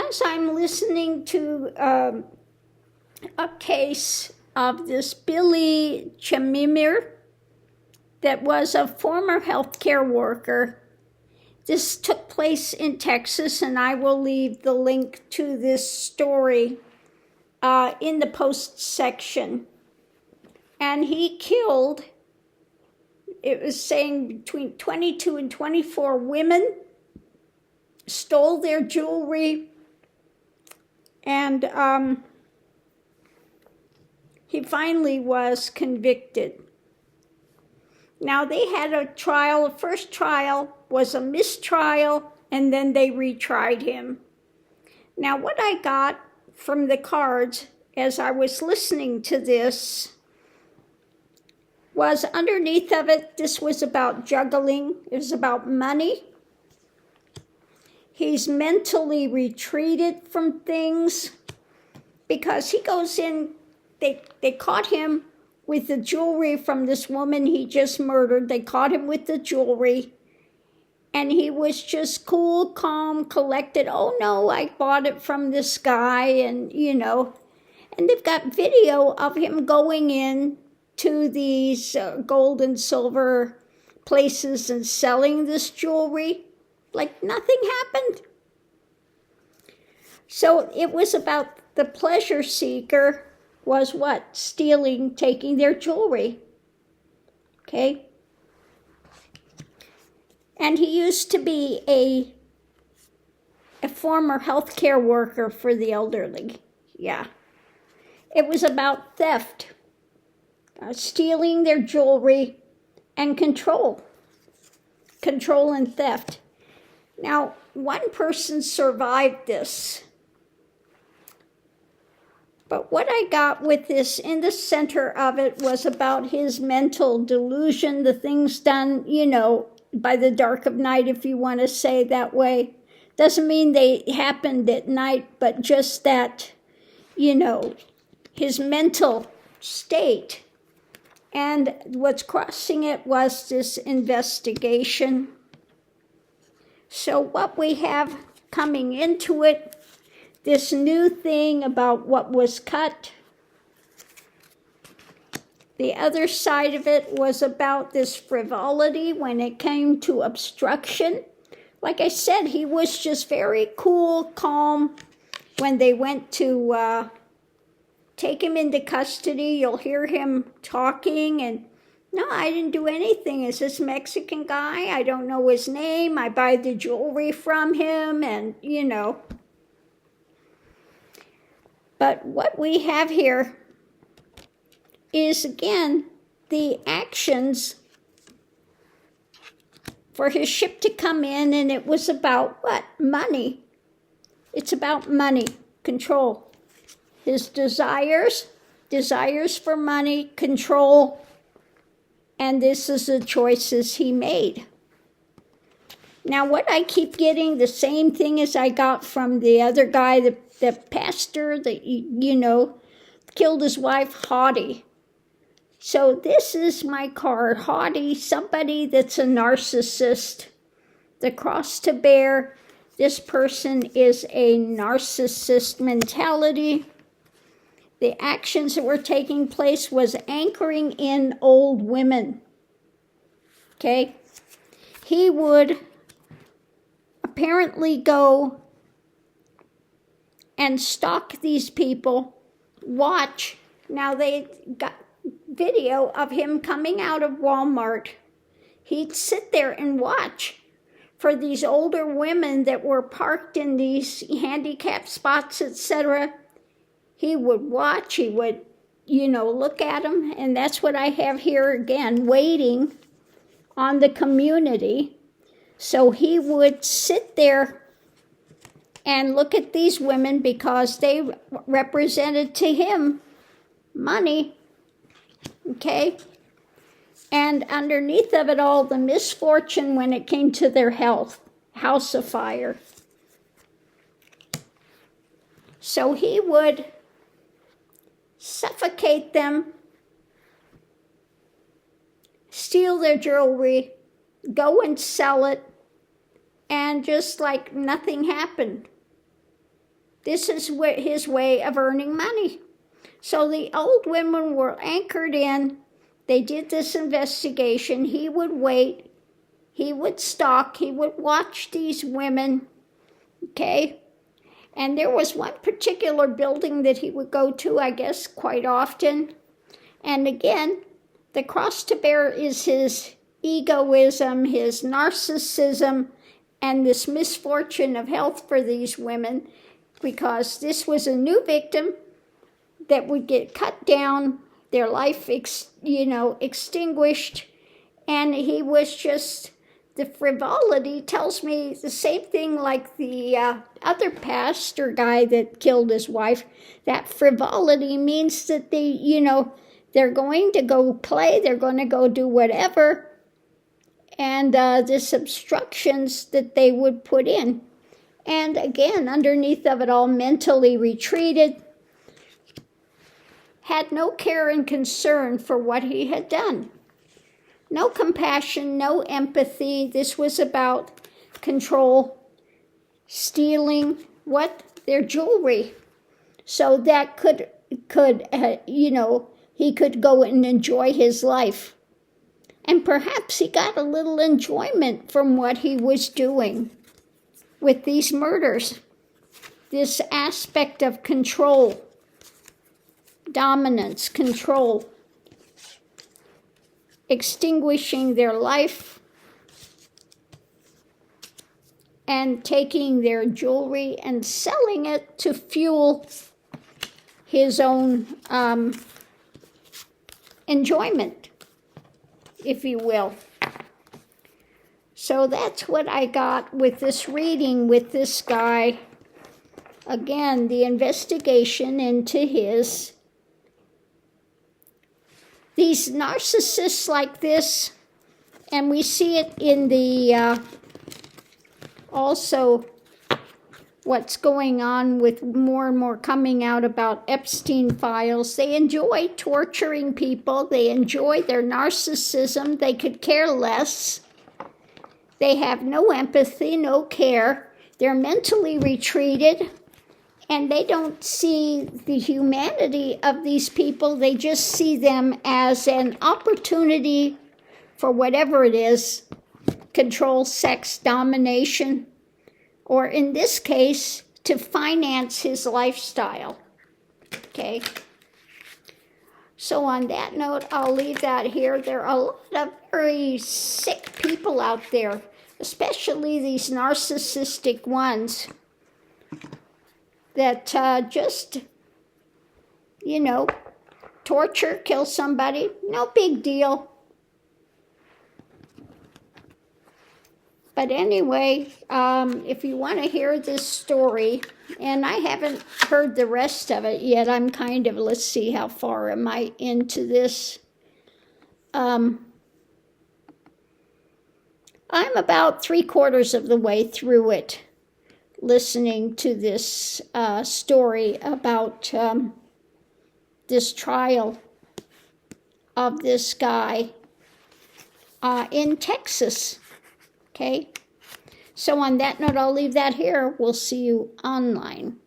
as I'm listening to a case of this Billy Chemirmir that was a former healthcare worker. This took place in Texas, and I will leave the link to this story in the post section. And he killed, it was saying between 22 and 24 women, stole their jewelry, and he finally was convicted. Now they had a trial. The first trial was a mistrial, and then they retried him. Now what I got from the cards as I was listening to this was underneath of it, this was about juggling. It was about money. He's mentally retreated from things because he goes in, they caught him with the jewelry from this woman he just murdered. They caught him with the jewelry, and he was just cool, calm, collected. Oh no, I bought it from this guy, and and they've got video of him going in to these gold and silver places and selling this jewelry like nothing happened. So it was about the pleasure seeker was what? Stealing, taking their jewelry. Okay? And he used to be a former healthcare worker for the elderly. Yeah. It was about theft, stealing their jewelry, and control. Control and theft. Now, one person survived this. But what I got with this in the center of it was about his mental delusion, the things done, by the dark of night, if you want to say that way. Doesn't mean they happened at night, but just that, his mental state. And what's crossing it was this investigation. So what we have coming into it, this new thing about what was cut. The other side of it was about this frivolity when it came to obstruction. Like I said, he was just very cool, calm. When they went to take him into custody, you'll hear him talking, and no, I didn't do anything. It's this Mexican guy. I don't know his name. I buy the jewelry from him, and But what we have here is, again, the actions for his ship to come in, and it was about what? Money. It's about money, control. His desires for money, control, and this is the choices he made. Now, what I keep getting, the same thing as I got from the other guy, the pastor that, killed his wife, haughty. So this is my card, haughty, somebody that's a narcissist. The cross to bear, this person is a narcissist mentality. The actions that were taking place was anchoring in old women. Okay? He would apparently go and stalk these people, watch. Now they got video of him coming out of Walmart. He'd sit there and watch for these older women that were parked in these handicapped spots, etc. He would watch, he would, look at them, and that's what I have here again, waiting on the community. So he would sit there and look at these women because they represented to him money, okay? And underneath of it all, the misfortune when it came to their health, house of fire. So he would suffocate them, steal their jewelry, go and sell it, and just like nothing happened. This is his way of earning money. So the old women were anchored in. They did this investigation. He would wait. He would stalk. He would watch these women. Okay? And there was one particular building that he would go to, I guess, quite often. And again, the cross to bear is his egoism, his narcissism, and this misfortune of health for these women, because this was a new victim that would get cut down, their life, extinguished, and he was just, the frivolity tells me the same thing like the other pastor guy that killed his wife. That frivolity means that they're going to go play, they're going to go do whatever, and this obstructions that they would put in. And again, underneath of it all, mentally retreated, had no care and concern for what he had done. No compassion, no empathy. This was about control, stealing their jewelry, so that he could go and enjoy his life. And perhaps he got a little enjoyment from what he was doing with these murders. This aspect of control, dominance, control, extinguishing their life and taking their jewelry and selling it to fuel his own enjoyment, if you will. So that's what I got with this reading with this guy. Again, the investigation into these narcissists like this, and we see it in the also what's going on with more and more coming out about Epstein files. They enjoy torturing people. They enjoy their narcissism. They could care less. They have no empathy, no care. They're mentally retreated. And they don't see the humanity of these people. They just see them as an opportunity for whatever it is, control, sex, domination, or in this case, to finance his lifestyle. Okay? So on that note, I'll leave that here. There are a lot of very sick people out there, especially these narcissistic ones, that just, torture, kill somebody, no big deal. But anyway, if you want to hear this story, and I haven't heard the rest of it yet, I'm kind of, let's see, how far am I into this? I'm about 3/4 of the way through it, listening to this story about this trial of this guy in Texas. Okay? So on that note, I'll leave that here. We'll see you online.